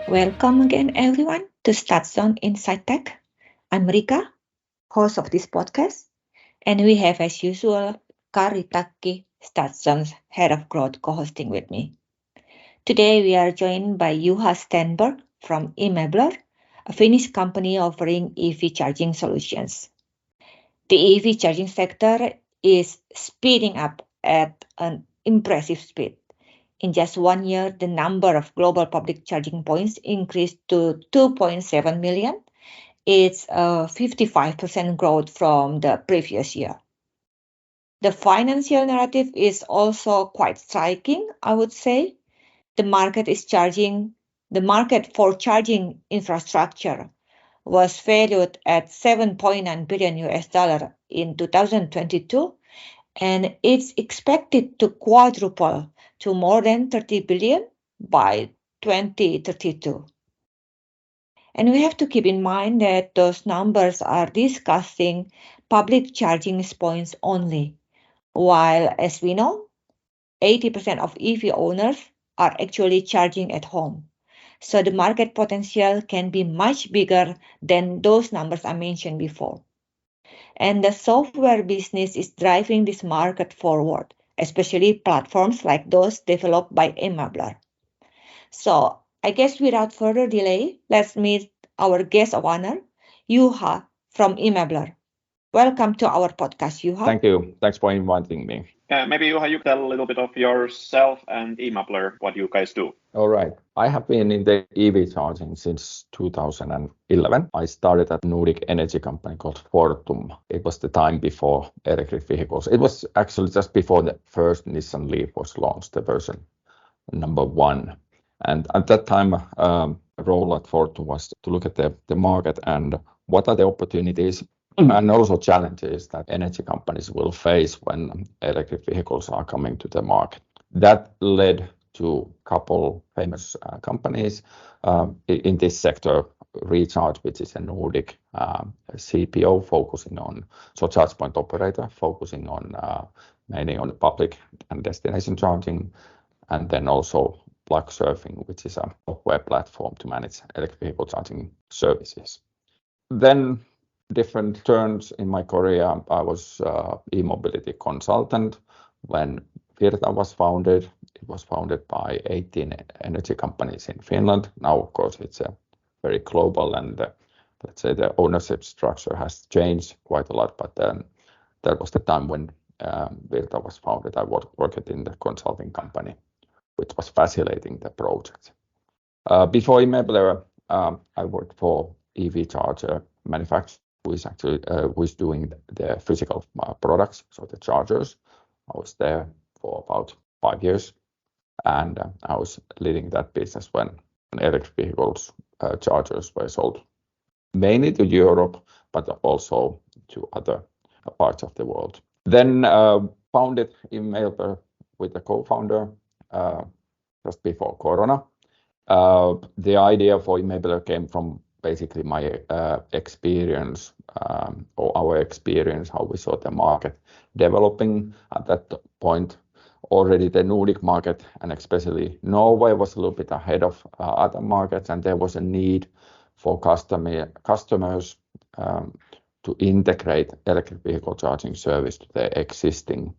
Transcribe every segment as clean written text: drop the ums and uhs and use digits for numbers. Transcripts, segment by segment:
Welcome again, everyone, to StatZone Inside Tech. I'm Rika, host of this podcast, and we have, as usual, Kari Takki, StatZone's head of growth, co-hosting with me. Today, we are joined by Juha Stenberg from eMabler, a Finnish company offering EV charging solutions. The EV charging sector is speeding up at an impressive speed. In just 1 year, the number of global public charging points increased to 2.7 million. It's a 55% growth from the previous year. The financial narrative is also quite striking, I would say. The market for charging infrastructure was valued at $7.9 billion in 2022, and it's expected to quadruple to more than 30 billion by 2032. And we have to keep in mind that those numbers are discussing public charging points only, while, as we know, 80% of EV owners are actually charging at home. So the market potential can be much bigger than those numbers I mentioned before. And the software business is driving this market forward, especially platforms like those developed by eMabler. So I guess without further delay, let's meet our guest of honor, Juha from eMabler. Welcome to our podcast, Juha. Thank you. Thanks for inviting me. Maybe Juha, you tell a little bit of yourself and eMabler, what you guys do. All right. I have been in the EV charging since 2011. I started at a Nordic energy company called Fortum. It was the time before electric vehicles. It was actually just before the first Nissan Leaf was launched, the version number 1. And at that time, role at Fortum was to look at the market and what are the opportunities and also challenges that energy companies will face when electric vehicles are coming to the market. That led to a couple famous companies in this sector, Recharge, which is a Nordic CPO focusing on, so charge point operator focusing on mainly on public and destination charging, and then also Plugsurfing, which is a software platform to manage electric vehicle charging services. Then different turns in my career. I was e-mobility consultant when Virta was founded. It was founded by 18 energy companies in Finland. Now, of course, it's a very global and let's say the ownership structure has changed quite a lot. But then that was the time when Virta was founded. I worked in the consulting company, which was facilitating the project. Before eMabler, I worked for EV charger manufacturer, who is doing the physical products, so the chargers. I was there for about 5 years, and I was leading that business when electric vehicles chargers were sold mainly to Europe, but also to other parts of the world. Then founded eMabler with a co-founder just before Corona. The idea for eMabler came from basically my experience or our experience, how we saw the market developing at that point. Already the Nordic market and especially Norway was a little bit ahead of other markets, and there was a need for customers to integrate electric vehicle charging service to their existing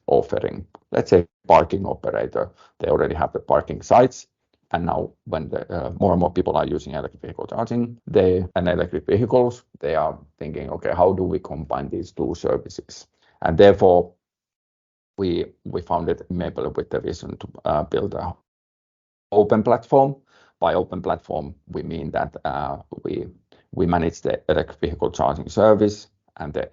offering. Let's say parking operator, they already have the parking sites. And now when more and more people are using electric vehicle charging and electric vehicles, they are thinking, okay, how do we combine these two services? And therefore, we founded eMabler with the vision to build an open platform. By open platform, we mean that we manage the electric vehicle charging service and the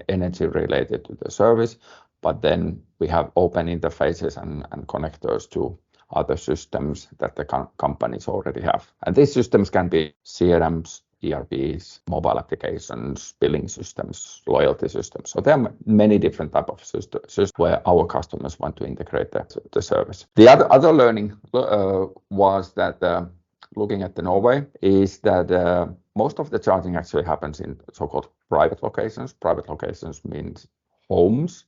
energy related to the service, but then we have open interfaces and connectors to other systems that the companies already have. And these systems can be CRMs, ERPs, mobile applications, billing systems, loyalty systems. So there are many different types of systems where our customers want to integrate the service. The other learning was that looking at Norway is that most of the charging actually happens in so-called private locations. Private locations means homes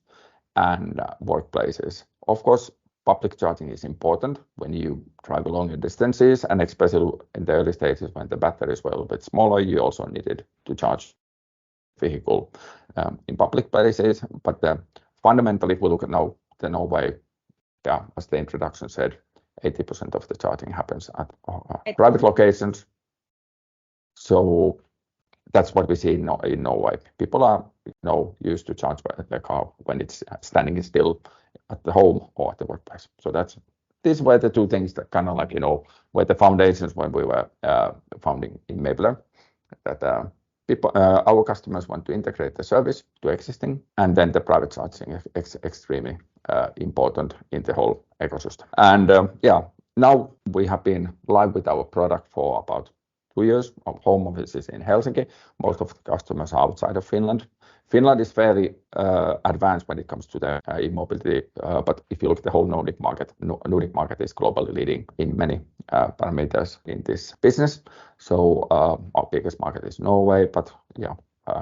and workplaces. Of course, public charging is important when you drive longer distances, and especially in the early stages when the batteries were a bit smaller, you also needed to charge vehicle in public places. But fundamentally, if we look at now the Norway, as the introduction said, 80% of the charging happens at private locations. So that's what we see in Norway. People are used to charge their car when it's standing still at the home or at the workplace. So these were the two things that kind of like were the foundations when we were founding eMabler. That our customers want to integrate the service to existing, and then the private charging is extremely important in the whole ecosystem. And now we have been live with our product for about 2 years. Our home office is in Helsinki. Most of the customers are outside of Finland. Finland is fairly advanced when it comes to the e-mobility, but if you look at the whole Nordic market is globally leading in many parameters in this business. So our biggest market is Norway, but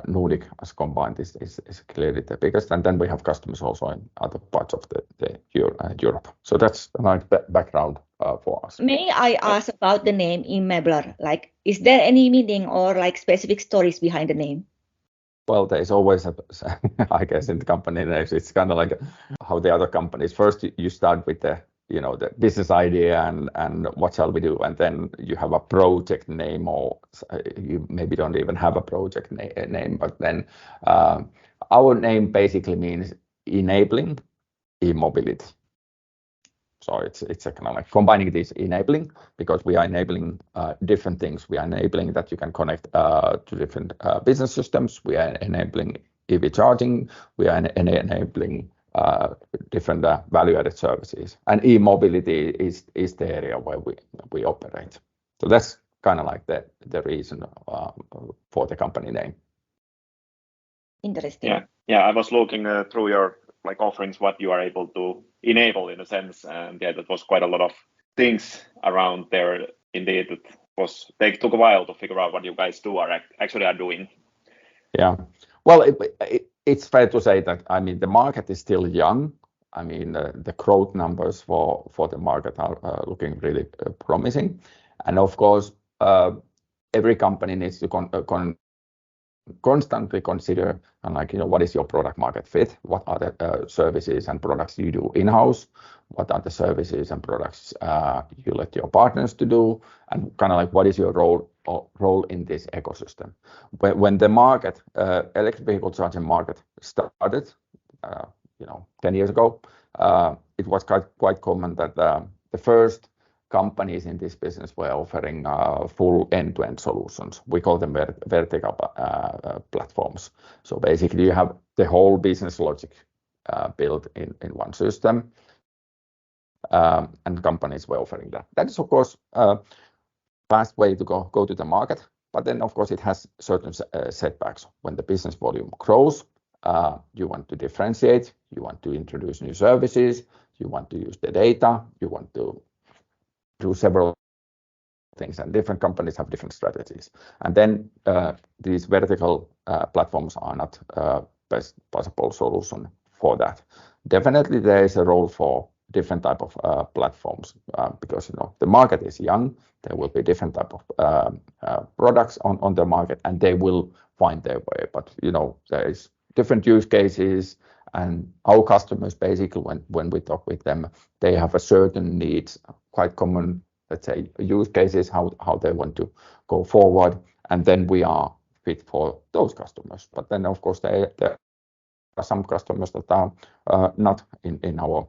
Nordic as combined is clearly the biggest. And then we have customers also in other parts of the Europe. So that's a nice background for us. May I ask about the name eMabler? Like, is there any meaning or like specific stories behind the name? Well, there's always, I guess, in the company names, it's kind of like how the other companies. First, you start with the business idea and what shall we do, and then you have a project name, or you maybe don't even have a project name. But then our name basically means enabling e-mobility. So it's a kind of like combining this enabling, because we are enabling different things. We are enabling that you can connect to different business systems. We are enabling EV charging. We are enabling different value-added services. And e-mobility is the area where we operate. So that's kind of like the reason for the company name. Interesting. Yeah. I was looking through your offerings, what you are able to enable in a sense, and that was quite a lot of things around there. Indeed, it took a while to figure out what you guys are doing. Yeah, well, it's fair to say that the market is still young. The growth numbers for the market are looking really promising, and of course, every company needs to constantly consider what is your product market fit, what are the services and products you do in-house, what are the services and products you let your partners to do, and kind of like what is your role in this ecosystem. When the market, electric vehicle charging market started 10 years ago, it was quite common that the first companies in this business were offering full end-to-end solutions. We call them vertical platforms. So basically you have the whole business logic built in one system, and companies were offering that. That is of course a fast way to go to the market, but then of course it has certain setbacks. When the business volume grows, you want to differentiate, you want to introduce new services, you want to use the data, you want to do several things, and different companies have different strategies. And then these vertical platforms are not best possible solution for that. Definitely there is a role for different type of platforms because the market is young. There will be different type of products on the market, and they will find their way. But there is different use cases, and our customers basically when we talk with them, they have a certain needs, quite common, let's say, use cases, how they want to go forward, and then we are fit for those customers. But then of course there are some customers that are not in our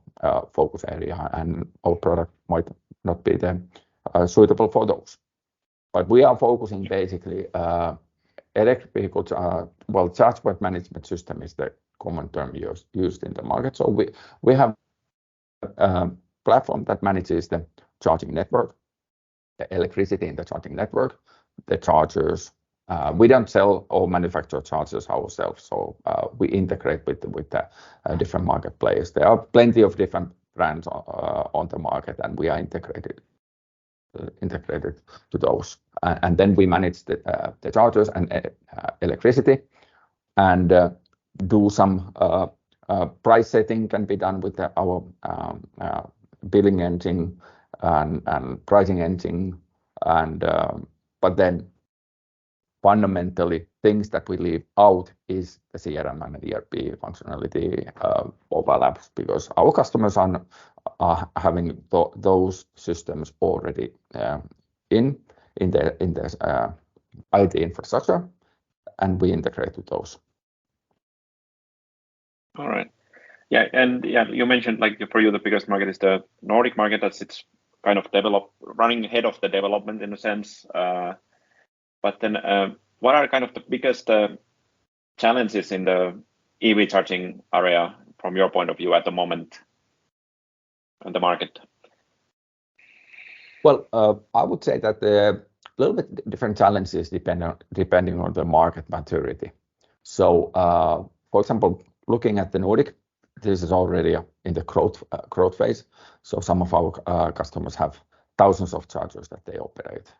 focus area, and our product might not be suitable for those. But we are focusing basically electric vehicles. Charge point management system is the common term used in the market. So we have a platform that manages the charging network, the electricity in the charging network, the chargers. We don't sell or manufacture chargers ourselves, so we integrate with the different market players. There are plenty of different brands on the market, and we are integrated to those. And then we manage the chargers and electricity, and do some price setting can be done with our billing engine and pricing engine, and but then fundamentally things that we leave out is the CRM and ERP functionality mobile apps, because our customers are having those systems already in their IT infrastructure, and we integrate with those. All right. Yeah, and yeah, you mentioned like for you the biggest market is the Nordic market, that's it's kind of running ahead of the development in a sense. But then what are kind of the biggest challenges in the EV charging area from your point of view at the moment in the market? Well, I would say that a little bit different challenges depending on the market maturity. So, for example, looking at the Nordic, this is already in the growth phase. So some of our customers have thousands of chargers that they operate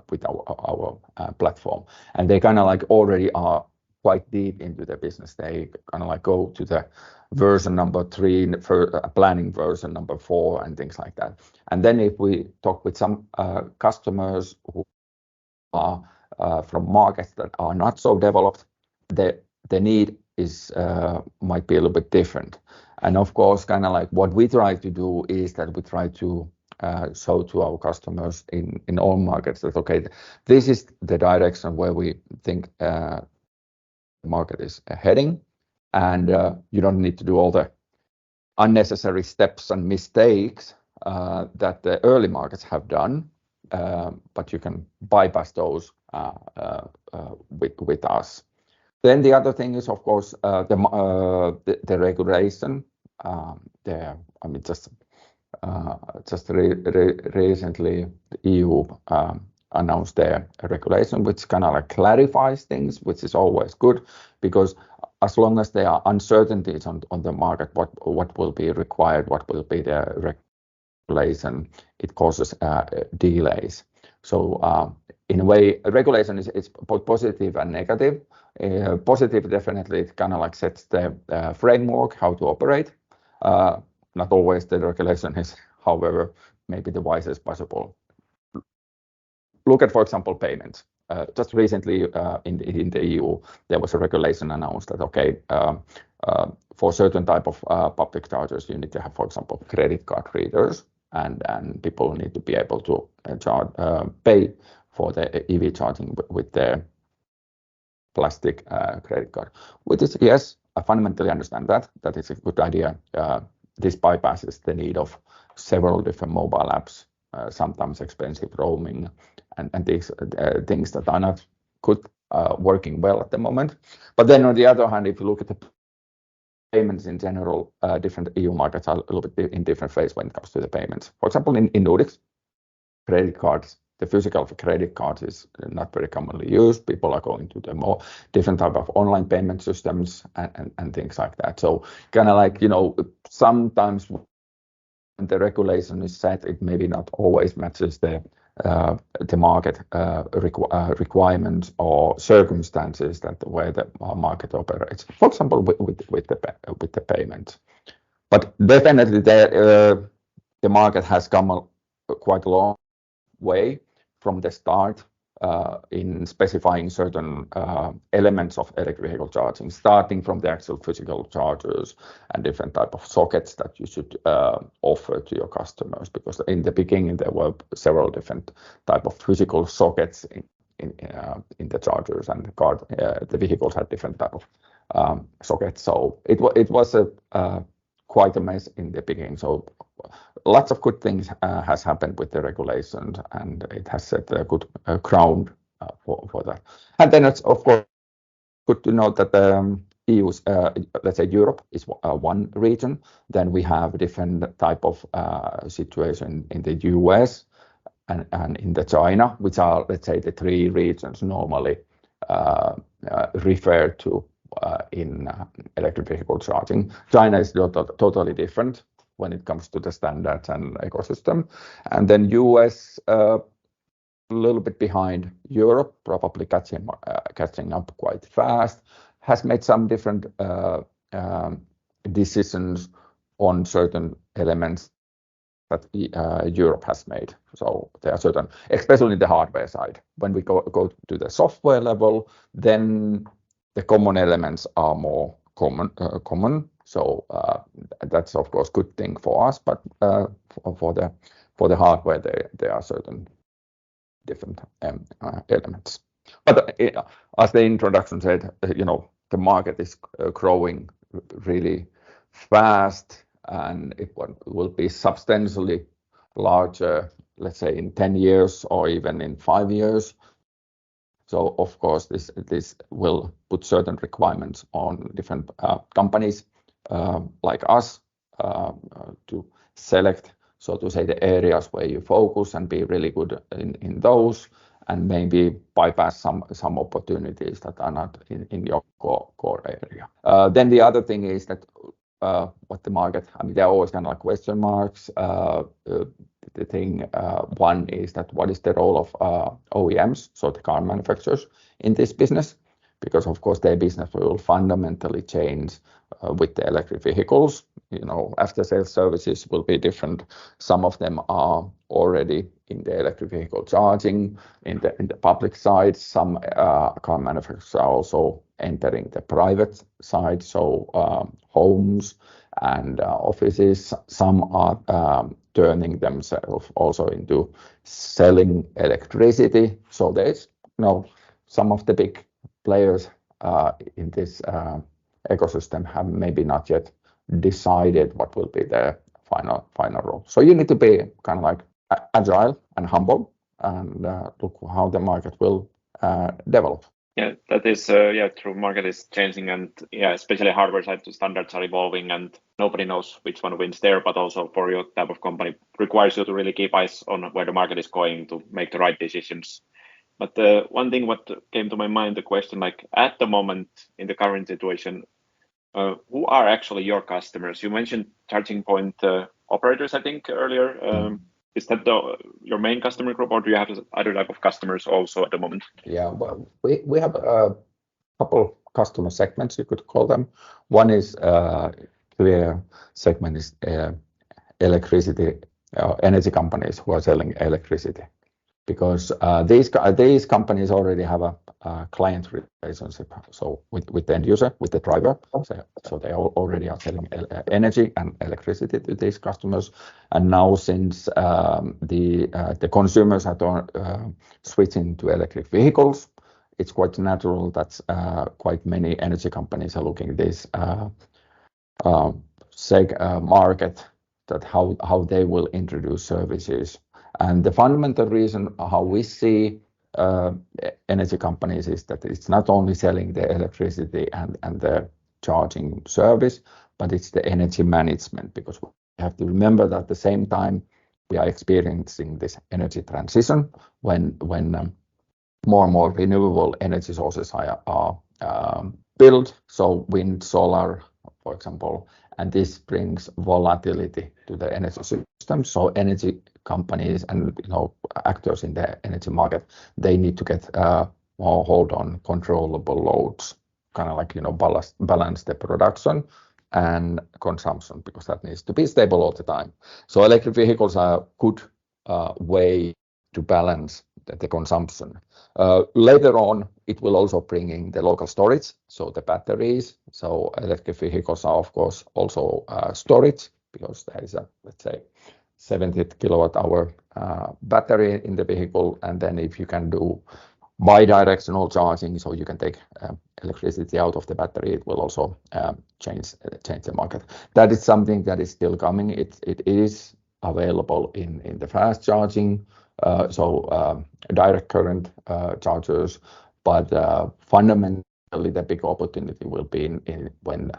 with our platform, and they kind of like already are quite deep into their business. They kind of like go to the version number 3 for planning version number 4 and things like that. And then if we talk with some customers who are from markets that are not so developed, the need is might be a little bit different. And of course, kind of like what we try to do is that we try to show to our customers in all markets that, okay, this is the direction where we think the market is heading, and you don't need to do all the unnecessary steps and mistakes that the early markets have done, but you can bypass those with us. Then the other thing is, of course, the regulation. I mean, just recently, the EU announced their regulation, which kind of like clarifies things, which is always good, because as long as there are uncertainties on the market, what will be required, what will be the regulation, it causes delays. So in a way, regulation is both positive and negative. Positive, definitely, it kind of like sets the framework how to operate. Not always the regulation is, however, maybe the wisest possible. Look at, for example, payments. Just recently in the EU, there was a regulation announced that, okay, for certain type of public chargers, you need to have, for example, credit card readers, and people need to be able to pay for the EV charging with their plastic credit card. Which is, yes, I fundamentally understand that is a good idea. This bypasses the need of several different mobile apps, sometimes expensive roaming, and these things that are not good working well at the moment. But then on the other hand, if you look at the payments in general, different EU markets are a little bit in different phase when it comes to the payments. For example, in Nordics, credit cards, the physical credit card is not very commonly used. People are going to the more different type of online payment systems and things like that. So kind of like, sometimes when the regulation is set, it maybe not always matches the market requirements or circumstances where the market operates. For example, with the payment. But definitely the market has come quite a long way from the start in specifying certain elements of electric vehicle charging, starting from the actual physical chargers and different type of sockets that you should offer to your customers. Because in the beginning there were several different type of physical sockets in the chargers, and the vehicles had different type of sockets. So it was quite a mess in the beginning. So lots of good things has happened with the regulation, and it has set a good ground for that. And then it's of course good to note that EU's, let's say Europe is one region. Then we have different type of situation in the US and in the China, which are, let's say, the 3 regions normally referred to in electric vehicle charging. China is totally different when it comes to the standards and ecosystem. And then US a little bit behind Europe, probably catching up quite fast, has made some different decisions on certain elements that Europe has made. So there are certain, especially the hardware side. When we go to the software level, then the common elements are more common. So that's of course good thing for us, but for the hardware, there are certain different elements. But as the introduction said, the market is growing really fast, and it will be substantially larger, let's say in 10 years or even in 5 years. So of course this will put certain requirements on different companies like us to select, so to say, the areas where you focus and be really good in those, and maybe bypass some opportunities that are not in your core area. Then the other thing is that what the market, I mean, there are always kind of like question marks. The thing one is that what is the role of OEMs, so the car manufacturers, in this business? Because of course their business will fundamentally change with the electric vehicles. After sales services will be different. Some of them are already in the electric vehicle charging in the public side. Some car manufacturers are also entering the private side, so homes and offices. Some are turning themselves also into selling electricity. So there's some of the big players in this ecosystem have maybe not yet decided what will be their final role. So you need to be kind of like agile and humble and look how the market will develop. Yeah, that is true. Market is changing, and especially hardware side standards are evolving, and nobody knows which one wins there. But also for your type of company, requires you to really keep eyes on where the market is going to make the right decisions. But one thing what came to my mind, the question, like at the moment in the current situation, who are actually your customers? You mentioned charging point operators, I think, earlier. Is that your main customer group, or do you have other type of customers also at the moment? Yeah, well, we have a couple customer segments, you could call them. One is clear segment is electricity, energy companies who are selling electricity, because these companies already have a client relationship, so with the end user, with the driver. So they already are selling energy and electricity to these customers. And now since the consumers are switching to electric vehicles, it's quite natural that quite many energy companies are looking at this market, that how they will introduce services. And the fundamental reason how we see energy companies is that it's not only selling the electricity and the charging service, but it's the energy management, because we have to remember that at the same time we are experiencing this energy transition when more and more renewable energy sources are built, so wind, solar, for example, and this brings volatility to the energy system. So energy companies and actors in the energy market, they need to get more hold on controllable loads, kind of like balance the production and consumption, because that needs to be stable all the time. So electric vehicles are a good way to balance the consumption. Later on, it will also bring in the local storage, so the batteries. So electric vehicles are of course also storage, because there is a, let's say, 70 kilowatt hour battery in the vehicle, and then if you can do bi-directional charging, so you can take electricity out of the battery, it will also change the market. That is something that is still coming. It is available in the fast charging, so direct current chargers, but fundamentally the big opportunity will be in when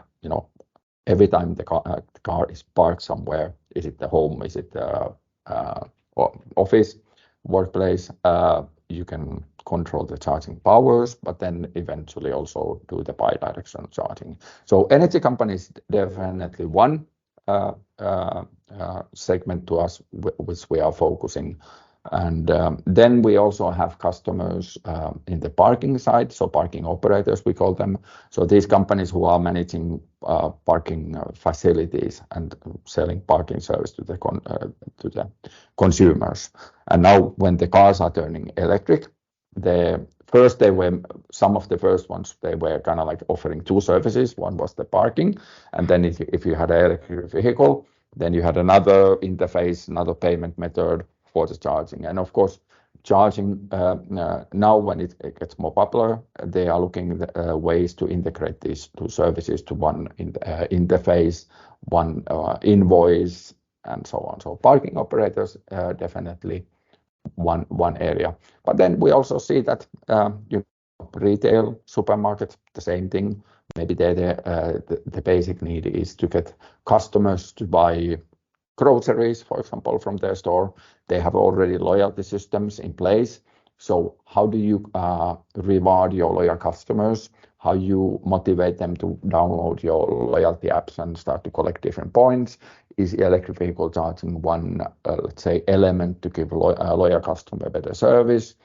every time the car is parked somewhere, is it the home, is it the office, workplace, you can control the charging powers, but then eventually also do the bi-directional charging. So energy companies definitely one segment to us which we are focusing And then we also have customers in the parking side, so parking operators we call them. So these companies who are managing parking facilities and selling parking service to the consumers. And now when the cars are turning electric, some of the first ones, they were kind of like offering two services. One was the parking, and then if you had an electric vehicle, then you had another interface, another payment method for the charging. And of course, charging now when it gets more popular, they are looking at ways to integrate these two services to one interface, one invoice, and so on. So parking operators definitely one area. But then we also see that retail, supermarket, the same thing. Maybe the basic need is to get customers to buy groceries, for example, from their store. They have already loyalty systems in place. So how do you reward your loyal customers? How you motivate them to download your loyalty apps and start to collect different points? Is electric vehicle charging one, let's say, element to give a loyal customer better service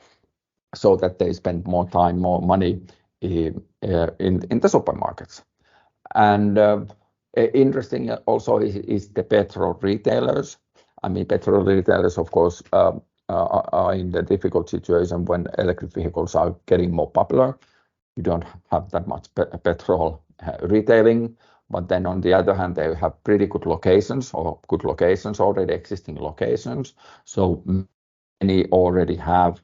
so that they spend more time, more money in the supermarkets? And interesting also is the petrol retailers. I mean, petrol retailers, of course, are in the difficult situation when electric vehicles are getting more popular. You don't have that much petrol retailing, but then on the other hand, they have pretty good locations already, existing locations. So many already have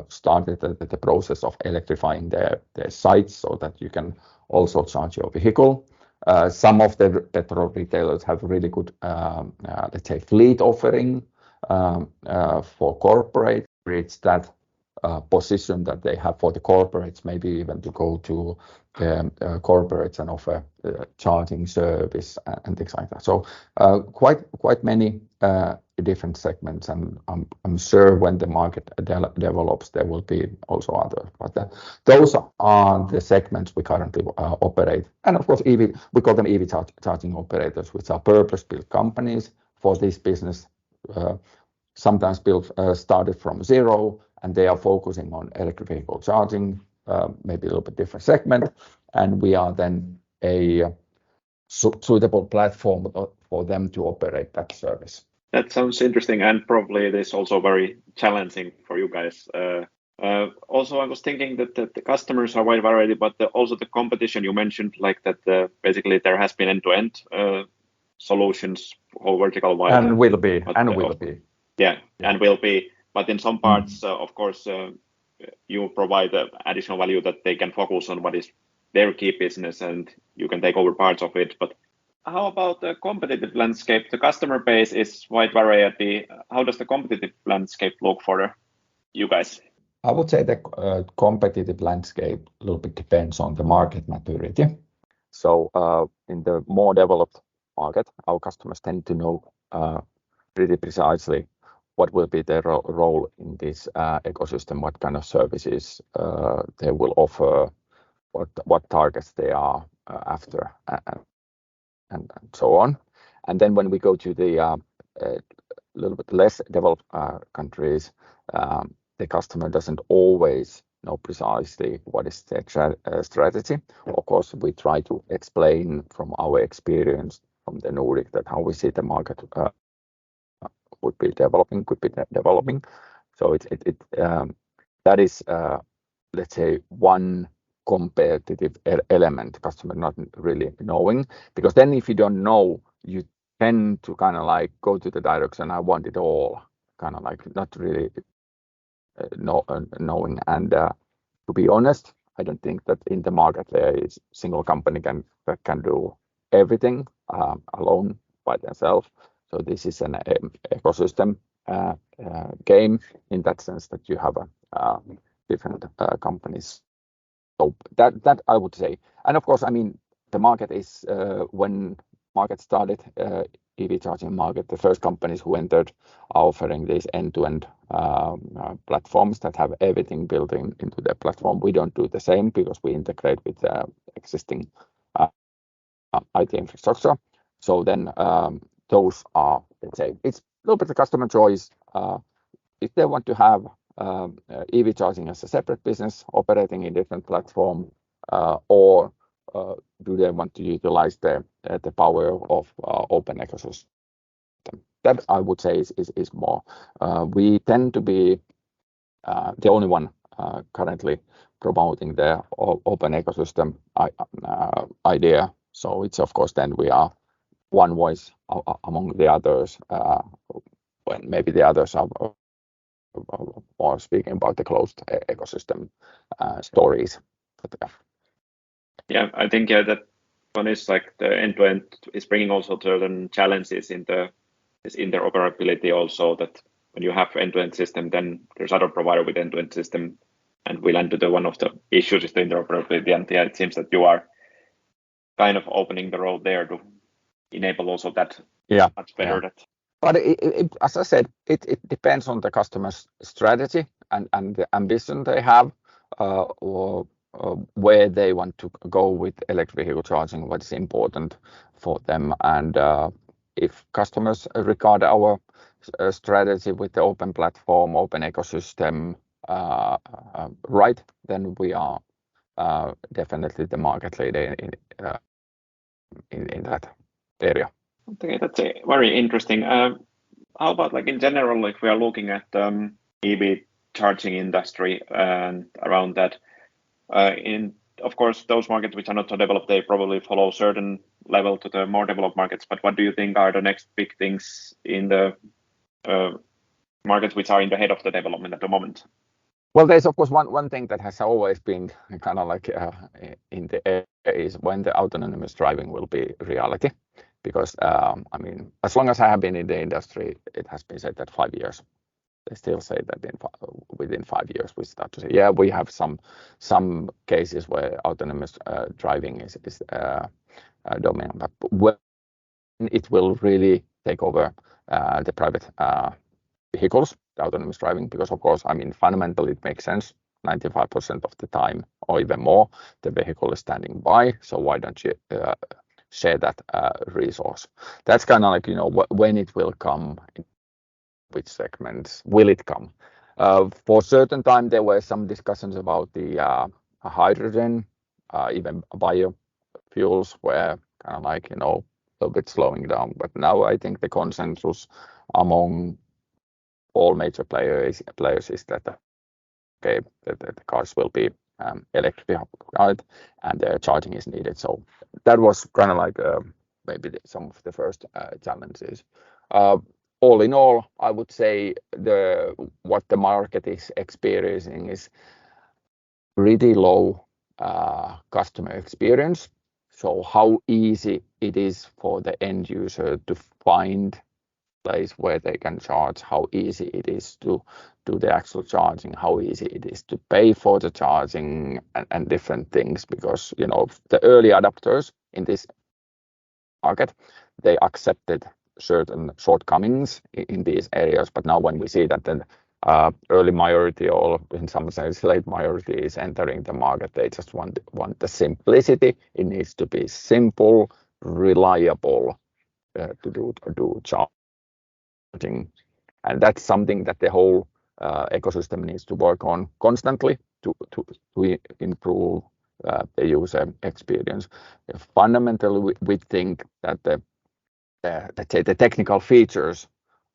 started the process of electrifying their sites so that you can also charge your vehicle. Some of the petrol retailers have really good, let's say, fleet offering for corporate. Reach that position that they have for the corporates, maybe even to go to the corporates and offer charging service and things like that. So quite many different segments, and I'm sure when the market develops, there will be also others. But those are the segments we currently operate. And of course, we call them EV charging operators, which are purpose-built companies for this business. Sometimes started from zero, and they are focusing on electric vehicle charging, maybe a little bit different segment, and we are then a suitable platform for them to operate that service. That sounds interesting, and probably it is also very challenging for you guys. Also, I was thinking that the customers are wide variety, but also the competition you mentioned, like that basically there has been end-to-end solutions or vertical wide. And will be. Yeah, and will be. But in some parts, of course, you provide additional value that they can focus on what is their key business, and you can take over parts of it. But how about the competitive landscape? The customer base is wide variety. How does the competitive landscape look for you guys? I would say the competitive landscape a little bit depends on the market maturity. So in the more developed market, our customers tend to know pretty precisely what will be their role in this ecosystem, what kind of services they will offer, what targets they are after, and so on. And then when we go to the little bit less developed countries, the customer doesn't always know precisely what is their strategy. Of course, we try to explain from our experience from the Nordic that how we see the market could be developing. So that is, let's say, one competitive element, customer not really knowing, because then if you don't know, you tend to kind of like go to the direction, I want it all, kind of like not really knowing. And to be honest, I don't think that in the market there is single company that can do everything alone by themselves. So this is an ecosystem game in that sense that you have different companies. So that I would say. And of course, I mean, the market is when market started, EV charging market, the first companies who entered are offering these end-to-end platforms that have everything built into their platform. We don't do the same because we integrate with existing IT infrastructure. So then those are, let's say, it's a little bit of customer choice. if they want to have EV charging as a separate business operating in different platform, or do they want to utilize the power of open ecosystem? That I would say is more. We tend to be the only one currently promoting the open ecosystem idea. So it's of course then we are one voice among the others, when maybe the others are more speaking about the closed ecosystem stories. But, yeah, I think that one is like the end-to-end is bringing also certain challenges in this interoperability also, that when you have end-to-end system, then there's other provider with end-to-end system, and we land to the one of the issues is the interoperability, and yeah, it seems that you are kind of opening the road there to enable also that much better. That. But as I said, it depends on the customer's strategy and the ambition they have, or where they want to go with electric vehicle charging, what is important for them. And if customers regard our strategy with the open platform, open ecosystem right, then we are definitely the market leader in that area. Okay, that's very interesting. How about like in general, if we are looking at EV charging industry and around that, in of course those markets which are not so developed, they probably follow certain level to the more developed markets. But what do you think are the next big things in the markets which are in the head of the development at the moment? Well, there's of course one thing that has always been kind of like in the air is when the autonomous driving will be reality. Because I mean, as long as I have been in the industry, it has been said that 5 years. They still say that within 5 years we start to say, yeah, we have some cases where autonomous driving is dominant, but when it will really take over the private vehicles, the autonomous driving, because of course, I mean, fundamentally it makes sense. 95% of the time, or even more, the vehicle is standing by. So why don't you share that resource? That's kind of like, you know, when it will come, in which segments will it come. For a certain time there were some discussions about the hydrogen, even biofuels were kind of like, you know, a little bit slowing down, but now I think the consensus among all major players is that okay, the cars will be electrified and the charging is needed. So that was kind of like maybe some of the first challenges. All in all, I would say what the market is experiencing is pretty low customer experience. So how easy it is for the end user to find place where they can charge, how easy it is to do the actual charging, how easy it is to pay for the charging and different things, because you know the early adopters in this market, they accepted certain shortcomings in these areas, but now when we see that the early majority, or in some sense late majority, is entering the market, they just want the simplicity. It needs to be simple, reliable to do charging, and that's something that the whole ecosystem needs to work on constantly to improve the user experience. Fundamentally, we think that the technical features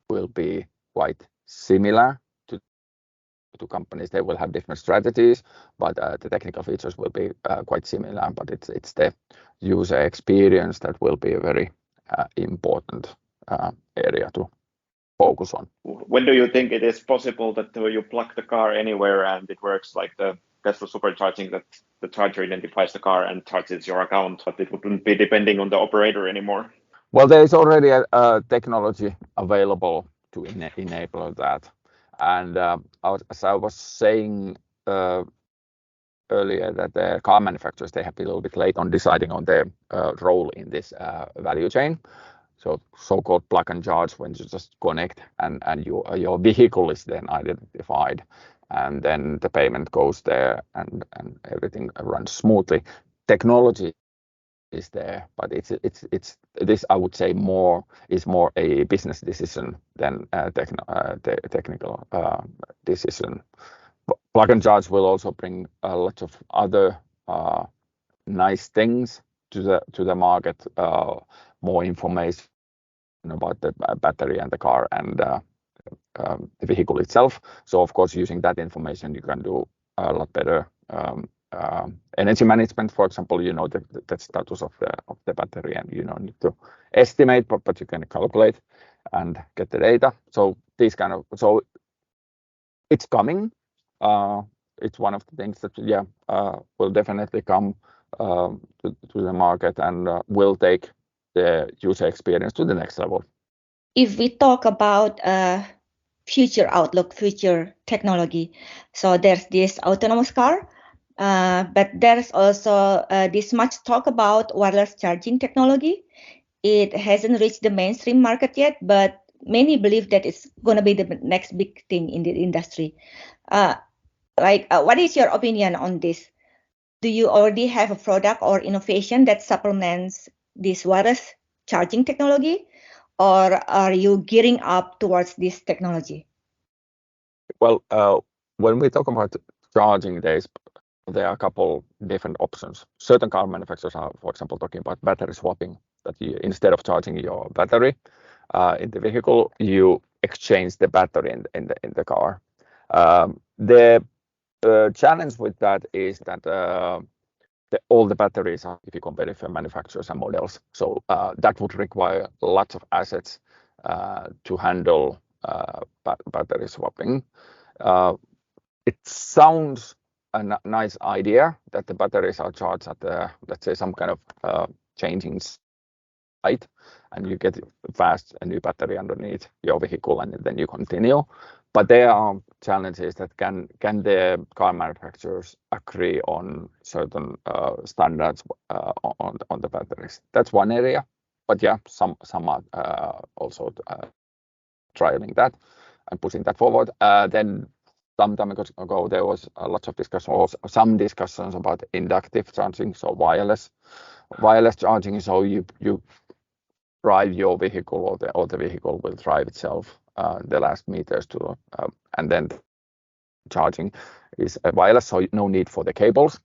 will be quite similar to companies. They will have different strategies, but the technical features will be quite similar. But it's the user experience that will be a very important area to focus on. When do you think it is possible that you plug the car anywhere and it works like the Tesla supercharging, that the charger identifies the car and charges your account, but it wouldn't be depending on the operator anymore? Well, there is already a technology available to enable that. And as I was saying earlier, that the car manufacturers, they have been a little bit late on deciding on their role in this value chain. So-called plug and charge, when you just connect and your vehicle is then identified, and then the payment goes there and everything runs smoothly. Technology is there, but it's this, I would say, is more a business decision than a technical decision. Plug and charge will also bring a lot of other nice things to the market, more information about the battery and the car and the vehicle itself. So of course, using that information, you can do a lot better energy management. For example, you know the status of the battery, and you don't need to estimate, but you can calculate and get the data. So these so it's coming. It's one of the things that will definitely come to the market and will take the user experience to the next level. If we talk about future outlook, future technology, so there's this autonomous car, but there's also this much talk about wireless charging technology. It hasn't reached the mainstream market yet, but many believe that it's going to be the next big thing in the industry. What is your opinion on this? Do you already have a product or innovation that supplements this wireless charging technology, or are you gearing up towards this technology? Well, when we talk about charging, there are a couple different options. Certain car manufacturers are, for example, talking about battery swapping, that instead of charging your battery in the vehicle, you exchange the battery in the car. The challenge with that is that all the batteries are, if you compare different manufacturers and models, so that would require lots of assets to handle battery swapping. It sounds a nice idea that the batteries are charged at let's say some kind of changing site, and you get fast a new battery underneath your vehicle, and then you continue. But there are challenges that can the car manufacturers agree on certain standards on the batteries. That's one area, but some are also trialing that and pushing that forward. Then some time ago there was a lot of discussion, or some discussions about inductive charging, so wireless charging. So you drive your vehicle, or the vehicle will drive itself the last meters to, and then charging is wireless, so no need for the cables.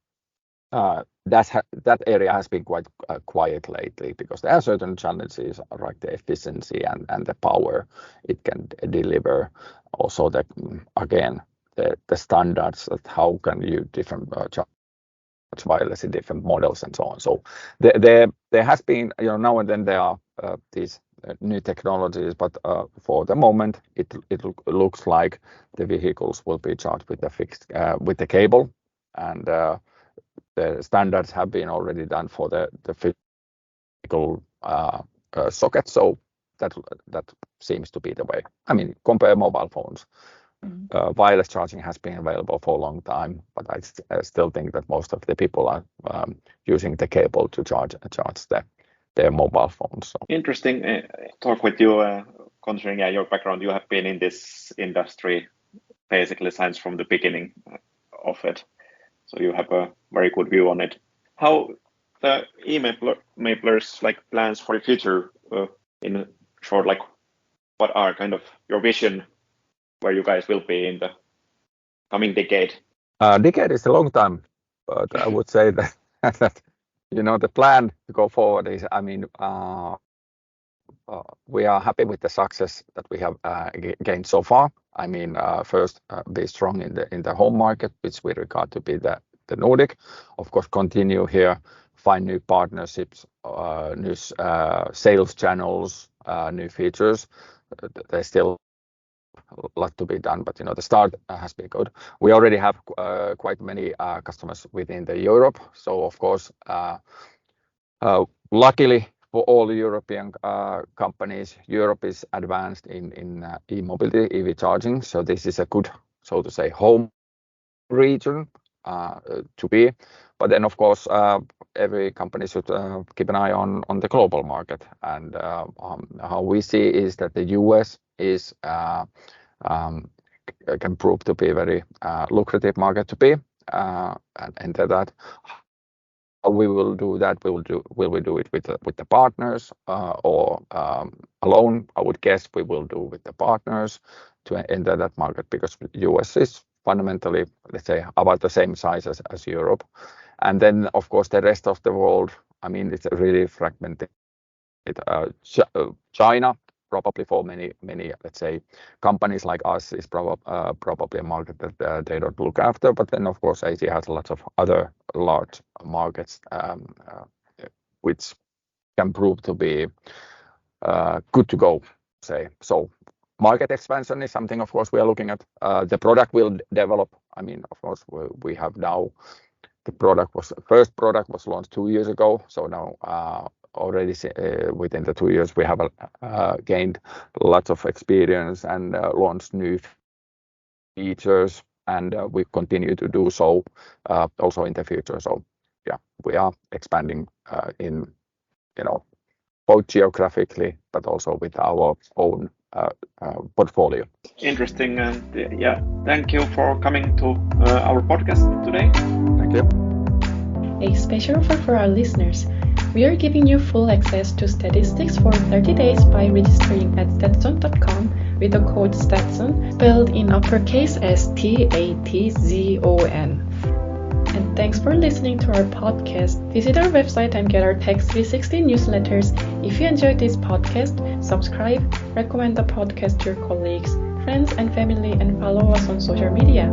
That area has been quite quiet lately because there are certain challenges like the efficiency and the power it can deliver. Also, the standards of how can you different charge wireless in different models and so on. So there has been, now and then there are these new technologies, but for the moment it looks like the vehicles will be charged with the fixed with the cable, and the standards have been already done for the physical socket. So that seems to be the way. I mean, compare mobile phones. Wireless charging has been available for a long time, but I still think that most of the people are using the cable to charge their mobile phones. So. Interesting talk with you, considering your background. You have been in this industry basically since from the beginning of it, so you have a very good view on it. How the eMabler's plans for the future, in short, what are kind of your vision where you guys will be in the coming decade? Decade is a long time, but I would say that the plan to go forward is, we are happy with the success that we have gained so far. I mean, first, be strong in the home market, which we regard to be the Nordic. Of course, continue here, find new partnerships, new sales channels, new features. There's still a lot to be done, but the start has been good. We already have quite many customers within the Europe. So of course, luckily for all European companies, Europe is advanced in e-mobility, EV charging. So this is a good, so to say, home region to be. But then of course, every company should keep an eye on the global market. And how we see is that the US is can prove to be a very lucrative market to be and enter that. How we will do that? Will we do it with the partners or alone? I would guess we will do with the partners to enter that market, because US is fundamentally, let's say, about the same size as Europe. And then, of course, the rest of the world, I mean, it's really fragmented. China, probably for many, let's say, companies like us, is probably a market that they don't look after. But then, of course, Asia has lots of other large markets which can prove to be good to go, say. So market expansion is something, of course, we are looking at. The product will develop. I mean, of course, we have now, first product was launched 2 years ago. So now already within the 2 years, we have gained lots of experience and launched new features, and we continue to do so also in the future. So yeah, we are expanding in, both geographically, but also with our own portfolio. Interesting, and yeah, thank you for coming to our podcast today. Thank you. A special offer for our listeners. We are giving you full access to statistics for 30 days by registering at statson.com with the code STATSON, spelled in uppercase as TATZON. And thanks for listening to our podcast. Visit our website and get our Text 360 newsletters. If you enjoyed this podcast, subscribe, recommend the podcast to your colleagues, friends, and family, and follow us on social media.